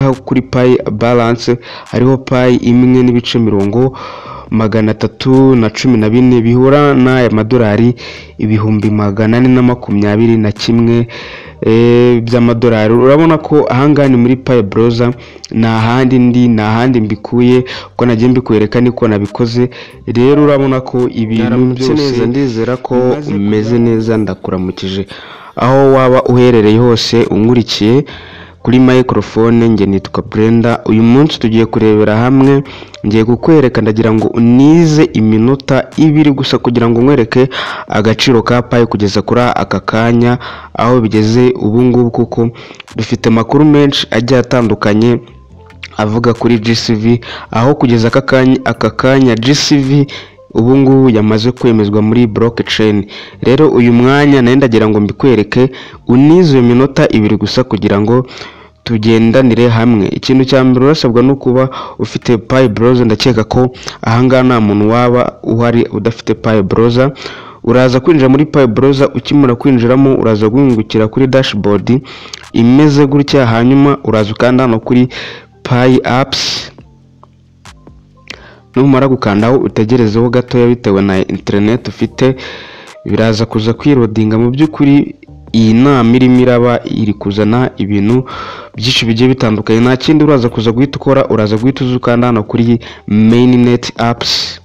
ahangaha kuri pay balance hariho pay imwe n'ibice 314 bihura n'aya madolari ibihumbi 421 by'amadolari. Urabona ko ahangaha ni muri pay browser, n'ahandi mbikuye uko nagiye mbikwereka niko nabikoze. Rero urabona ko ibintu byose ndizera ko umeze neza, ndakuramukije aho waba uherereye hose unkurikiye kuri microphone. Nge nitwa Brenda. Uyu munsi tugiye kurebera hamwe, ngiye kukwereka, ndagira ngo unize iminota 2 gusa kugira ngo nkwereke agaciro ka pay kugeza kuri aka kanya aho bigeze ubu ngubu, kuko dufite makuru menshi agiye atandukanye avuga kuri GCV, aho kugeza aka kanya GCV ubu ngubu yamaze kwemezwa muri blockchain. Rero uyu mwanya nari ndagira ngo mbikwereke, unize iminota 2 gusa kugira ngo tugendanire hamwe. Ikintu cya mbere urasabwa no kuba ufite pay browser. Ndakeka ko ahangaha nta muntu waba uhari udafite pay browser. Uraza kwinjira muri pay browser, ukimura kwinjiramo uraza guhingukira kuri dashboard imeze gutya, hanyuma uraza ukanda hano kuri pay apps. Numara gukandaho utegerezeho gatoya bitewe na internet ufite, biraza kuza kwirodinga. Mu by'ukuri iyi nama irimo iraba iri kuzana ibintu byinshi bigiye bitandukanye. Nta kindi uraza kuza guhita ukora, uraza guhita uzukanda hano kuri mainnet apps.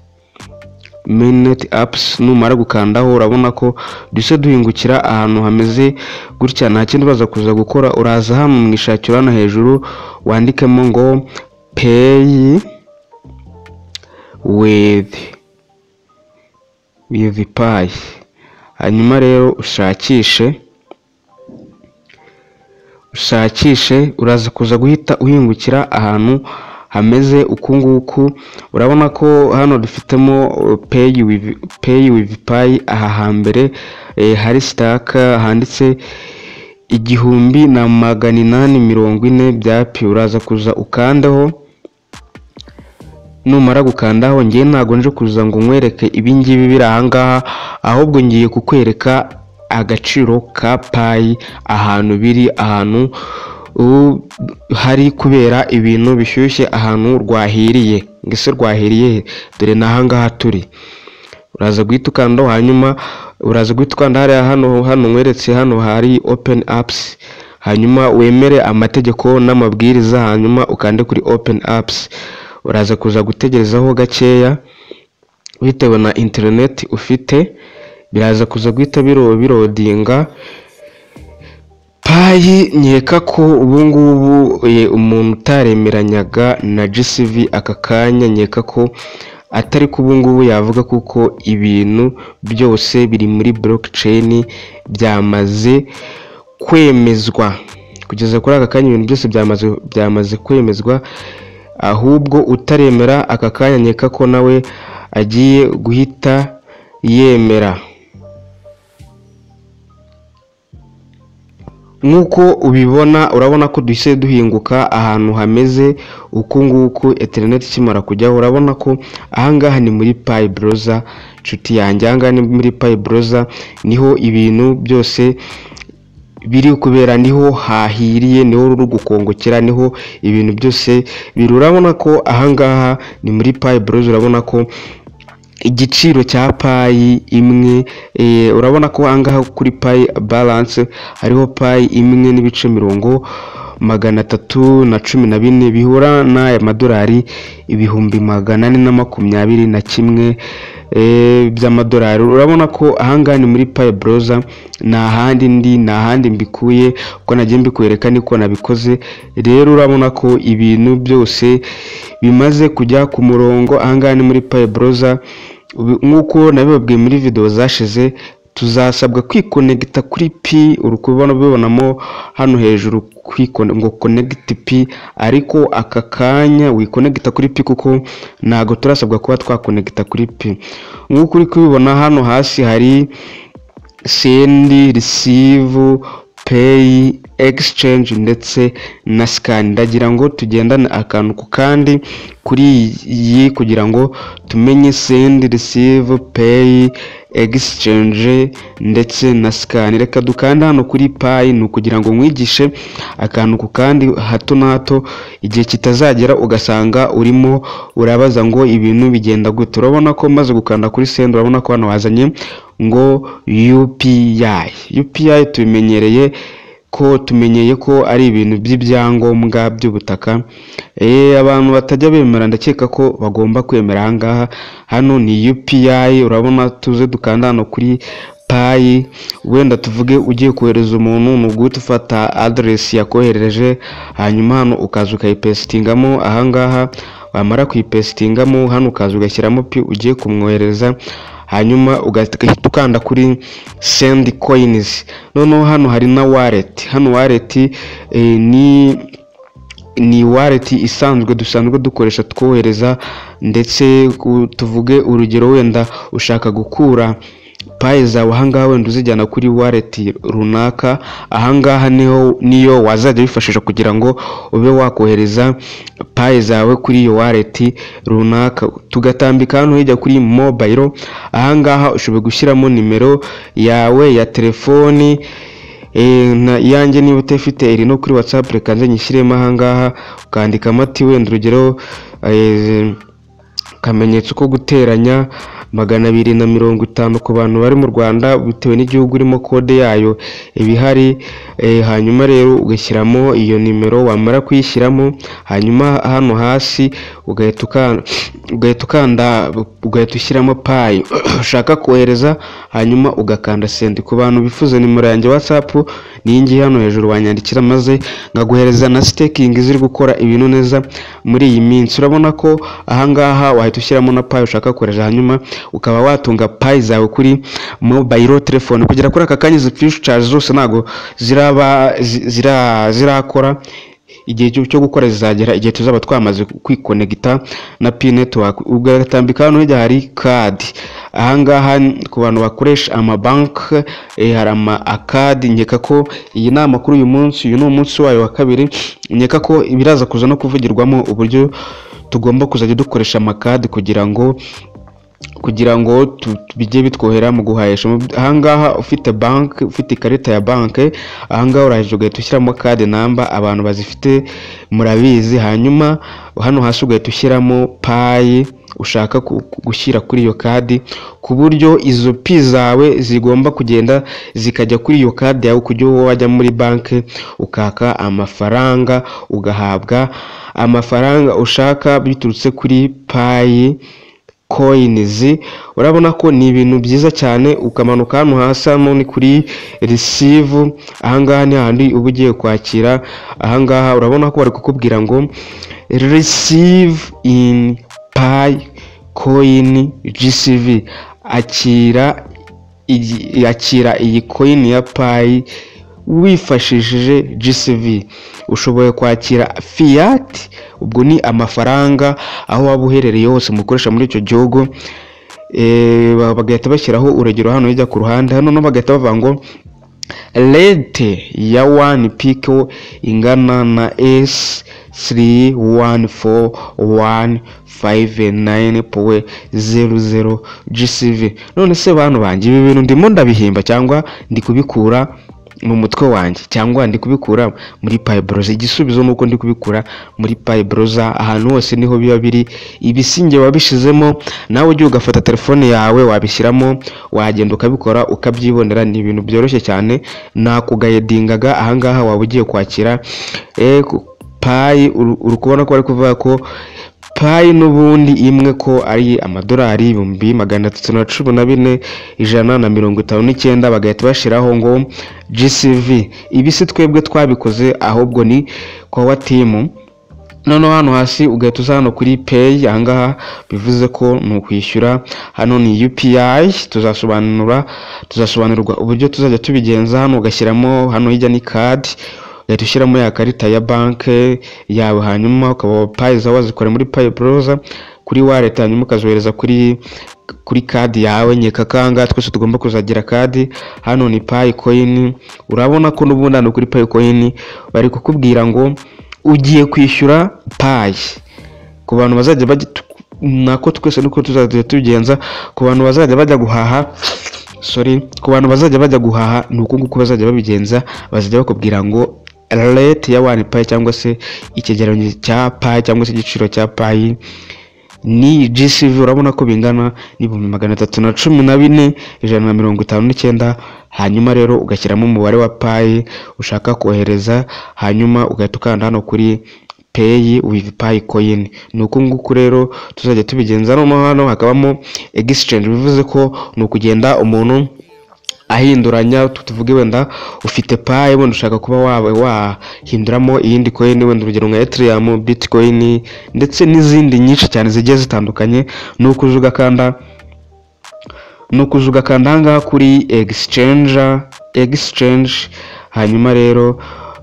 Numara gukandaho urabona ko duse duhingukira ahantu hameze gutya. Nta kindi uraza kuza gukora, uraza hano mu ishakiro hano hejuru wandikemo ngo pay with pay, hanyuma rero ushakishe. Uraza kuza guhita uhingukira ahantu hameze uku nguku. Urabona ko hano dufitemo pay with pay. Aha hambere hari stack handitse 1840 bya pi. Uraza kuza ukandeho. Numara gukandaho, ngiye ntago nje kuza ngo nkwereke ibingibi biri ahangaha, ahubwo ngiye kukwereka agaciro ka pay ahantu biri, ahantu hari kubera ibintu bishyushye, ahantu rwahiriye. Ngese rwahiriye dore nahangaha turi. Uraza guhita ukandaho, hanyuma uraza guhita ukanda hano nkweretse hano hari open apps, hanyuma wemere amategeko n'amabwiriza, hanyuma ukande kuri open apps. Uraza kuza gutegerezaho gakeya bitewe na internet ufite, biraza kuza guhita birodinga pay. Nkeka ko ubu ngubu umuntu utaremeranyaga na GCV aka kanya, nkeka ko atari ko ubu ngubu yavuga, kuko ibintu byose biri muri blockchain byamaze kwemezwa. Kugeza kuri aka kanya ibintu byose byamaze kwemezwa, ahubwo utaremera aka kanya nkeka ko nawe agiye guhita yemera. Nkuko ubibona, urabona ko duhise duhinguka ahantu hameze uku nguku. Internet kimara kujyaho, urabona ko ahangaha ni muri pay browser. Nshuti yanjye, ahangaha ni muri pay browser, niho ibintu byose biri kubera, niho hahiriye, niho ruri gukongokera, niho ibintu byose biri. Urabona ko ahangaha ni muri pay browser. Urabona ko igiciro cya pay imwe, urabona ko ahangaha kuri pay balance hariho pay imwe n'ibice 314 bihura n'aya madolari ibihumbi 421 by'amadolari. Urabona ko ahangaha ni muri pay browser, n'ahandi mbikuye uko nagiye mbikwereka niko nabikoze. Rero urabona ko ibintu byose bimaze kujya ku murongo. Ahangaha ni muri pay browser, nkuko nabibabwiye muri video zashize. Tuzasabwa kwikonegita kuri pi, urukubona bibonamo hano hejuru ngo connect pi, ariko aka kanya wikonegita kuri pi kuko nago turasabwa kuba twakonegita kuri pi. Nkuko uri kubibona hano hasi hari send, receive, pay, exchange ndetse na scan. Ndagira ngo tugendane akantu ku kandi kuri iyi kugira ngo tumenye send, receive, pay, exchange ndetse na scan. Reka dukanda hano kuri Pi, ni ukugira ngo nkwigishe akantu ku kandi hato na hato, igihe kitazagera ugasanga urimo urabaza ngo ibintu bigenda gute. Urabona ko maze gukanda kuri send, urabona ko hano wazanye ngo UPI tumenyeye ko ari ibintu by'ibyangombwa by'ubutaka. Abantu batajya bemera, ndakeka ko bagomba kwemera. Ahangaha hano ni UPI. Urabona tuze dukanda hano kuri Pi, wenda tuvuge ugiye kohereza umuntu, nuguhita ufata address yakoherereje, hanyuma hano ukaza ukayipestingamo. Ahangaha wamara kuyipestingamo, hano ukaza ugashyiramo pi ugiye kumwohereza, hanyuma ugahita ukanda kuri send coins. Noneho hano hari na wallet. Hano wallet ni wallet isanzwe dusanzwe dukoresha twohereza, ndetse tuvuge urugero wenda ushaka gukura Pi zawe ahangaha wenda uzijyana kuri wallet runaka, ahangaha niyo wazajya bifashisha kugira ngo ube wakohereza Pi zawe kuri iyo wallet runaka. Tugatambika hano hijya kuri mobile. Ahangaha ushobora gushyiramo nimero yawe ya telefoni, yanjye niba utafite iri no kuri WhatsApp, reka nze nyishyiremo ahangaha, ukandikamo ati wenda urugero kamenyetso ko guteranya 250 ku bantu bari mu Rwanda, bitewe n'igihugu urimo kode yayo ibihari. Hanyuma rero ugashyiramo iyo nimero, wamara kuyishyiramo, hanyuma hano hasi ugahita ushyiramo Pi ushaka kohereza, hanyuma ugakanda send. Ku bantu bifuza nimero yanjye WhatsApp ni ngiyi hano hejuru, wanyandikira maze ngaguhereza na staking ziri gukora ibintu neza muri iyi minsi. Urabona ko ahangaha wahita ushyiramo na Pi ushaka kohereza, hanyuma ukaba watunga Pi zawe kuri mobile telephone. Kugera kuri aka kanya izi charge zose ntago zirakora. Igihe cyo gukora zizagera igihe tuzaba twamaze kwikonegita na Pi network. Ugatambika hano hijya hari card. Ahangaha ku bantu bakoresha amabank hari akadi. Nkeka ko iyi nama kuri uyu munsi, uyu ni umunsi wayo wa kabiri, nkeka ko biraza kuza no kuvugirwamo uburyo tugomba kuzajya dukoresha amakadi kugira ngo bijye bitwohera mu guhayesha. Ahangaha ufite ikarita ya banke, ahangaha urahije ugahita ushyiramo card number, abantu bazifite murabizi. Hanyuma hano hasi ugahita ushyiramo Pi ushaka gushyira kuri iyo kadi, ku buryo izo Pi zawe zigomba kugenda zikajya kuri iyo kadi yawe, kujya wajya muri banke ukaka amafaranga, ugahabwa amafaranga ushaka biturutse kuri Pi coins. Urabona ko ni ibintu byiza cyane. Ukamanuka hano hasi, hano ni kuri receive. Ahangaha ni handi uba ugiye kwakira. Ahangaha urabona ko bari kukubwira ngo receive in Pi coin GCV, akira iyi coin ya Pi wifashishije GCV. Ushoboye kwakira fiat, ubwo ni amafaranga aho waba uherereye hose mukoresha muri icyo gihugu. Bagahita bashyiraho urugero hano hijya ku ruhande, hano bagahita bavuga ngo rate ya 1 piko ingana na S3141590 GCV. None se bantu banjye, ibi bintu ndimo ndabihimba cyangwa ndi kubikura mu mutwe wanjye, cyangwa ndi kubikura muri Pi Browser? Igisubizo nuko ndi kubikura muri Pi Browser. Ahantu hose niho biba biri. Ibisinge wabishizemo, nawe ugiye ugafata telefone yawe wabishyiramo, wagenda ukabikora ukabyibonera. Ni ibintu byoroshye cyane, nakugayedingaga. Ahangaha waba ugiye kwakira Pi, uri kubona ko bari kuvuga ko Pi n'ubundi imwe ko ari amadolari 314,159, bagahita bashiraho ngo GCV. Ibi si twebwe twabikoze, ahubwo ni kwa team. Noneho hano hasi ugahita uza hano kuri Pay. Ahangaha bivuze ko ni ukwishyura. Hano ni UPI. tuzasobanurwa uburyo tuzajya tubigenza. Hano ugashyiramo, hano hijya ni card, ugahita ushyiramo ya karita ya banke yawe, hanyuma ukaba Pi zawe wazikora muri Pi Browser kuri wallet, hanyuma ukazohereza kuri kadi yawe. Nkeka kanga twese tugomba kuzagira kadi. Hano ni Pi coin. Urabona ko n'ubundi hano kuri Pi coin bari kukubwira ngo ugiye kwishyura Pi. Ku bantu bazajya nako twese niko tuzajya tubigenza ku bantu bazajya bajya guhaha. Ku bantu bazajya bajya guhaha ni uko nguko bazajya babigenza, bazajya bakubwira ngo rate ya 1 payi cyangwa se ikigereranyo cya payi cyangwa se igiciro cya payi ni GCV. Urabona ko bingana n'ibihumbi 314,159. hanyuma rero ugashyiramo umubare wa payi ushaka kohereza, hanyuma ugahita ukanda hano kuri pay with pi coin. nuko nguko rero tuzajya tubigenza. hano hakabamo exchange, bivuze ko ni ukugenda umuntu ahinduranya. tuvuge wenda ufite payi wenda ushaka kuba wahinduramo iyindi coin, wenda urugero nka Ethereum, Bitcoin ndetse n'izindi nyinshi cyane zigiye zitandukanye. nuko ugakanda ahangaha kuri exchange, hanyuma rero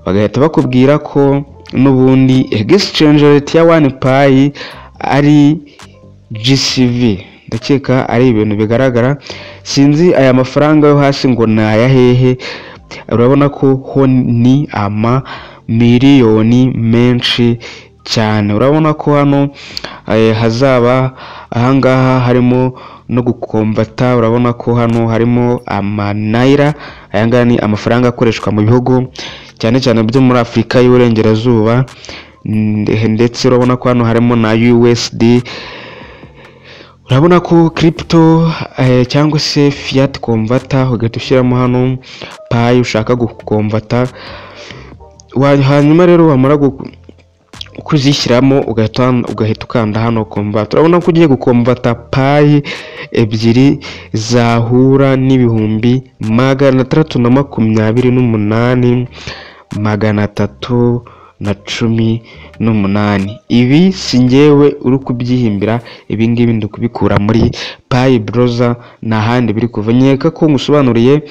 bagahita bakubwira ko n'ubundi exchange rate ya 1 payi ari GCV. ndakeka ari ibintu bigaragara, sinzi aya mafaranga yo hasi ngo ni ayahehe. urabona ko ho ni miliyoni menshi cyane. urabona ko hano hazaba ahangaha harimo no gukombata. urabona ko hano harimo amanayira, ayangaya ni amafaranga akoreshwa mu bihugu cyane cyane byo muri Afurika y'Uburengerazuba, ndetse urabona ko hano harimo na USD. urabona ko crypto cyangwa se fiat converter, ugahita ushyiramo hano payi ushaka gukomvata, hanyuma rero wamara kuzishyiramo ugahita ukanda hano convert. urabona ko ugiye gukomvata payi ebyiri zahura n'ibihumbi 328,318. ibi si njyewe uri kubyihimbira, ibi ngibi ndi kubikura muri Pi Browser, nta handi biri kuva. nkeka ko musobanuriye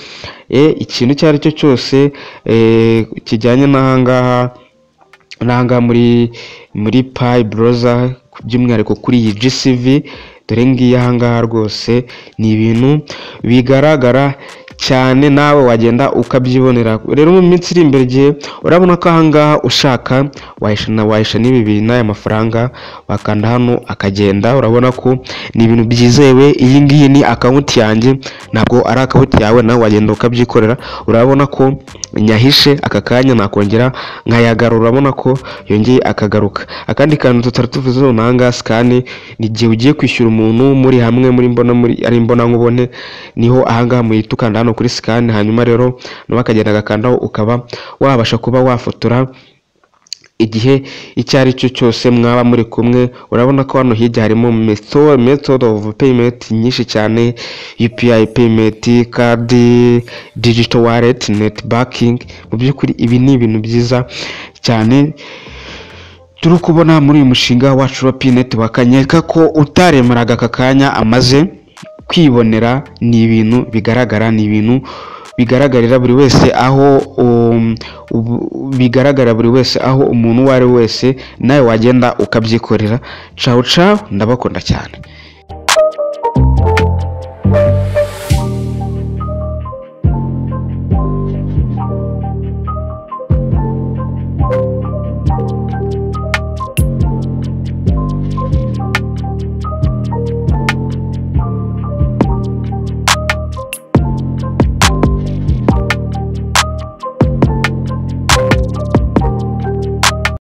ikintu icyo ari cyo cyose kijyanye n'ahangaha muri Pi Browser, by'umwihariko kuri iyi GCV. dore ngiyi ahangaha rwose ni ibintu bigaragara cyane, nawe wagenda ukabyibonera. rero mu minsi iri imbere gihe urabona ko ahangaha ushaka wahisha n'ibi bintu n'aya mafaranga, wakanda hano akagenda. urabona ko ni ibintu byizewe. iyi ngiyi ni akawunti yanjye, ntabwo ari akawunti yawe, nawe wagenda ukabyikorera. urabona ko nyahishe aka kanya, nakongera nkayagarura. urabona ko yongeye akagaruka. akandi kantu tutari tuvuze ahangaha scan, ni igihe ugiye kwishyura umuntu muri hamwe ari imbonankubone, niho ahangaha muhita ukanda hano kuri scan, hanyuma rero nawe akagenda agakandaho, ukaba wabasha kuba wafotora igihe icyo ari cyo cyose mwaba muri kumwe. urabona ko hano hirya harimo method of payment nyinshi cyane, UPI payment, card, digital wallet, net banking. mu by'ukuri ibi ni ibintu byiza cyane turi kubona muri uyu mushinga wacu wa Pi Network. nkeka ko utaremeraga aka kanya amaze kwibonera. ni ibintu bigaragara, ni ibintu bigaragarira buri wese, aho bigaragara buri wese, aho umuntu uwo ari wese nawe wagenda ukabyikorera. Ciao ndabakunda cyane.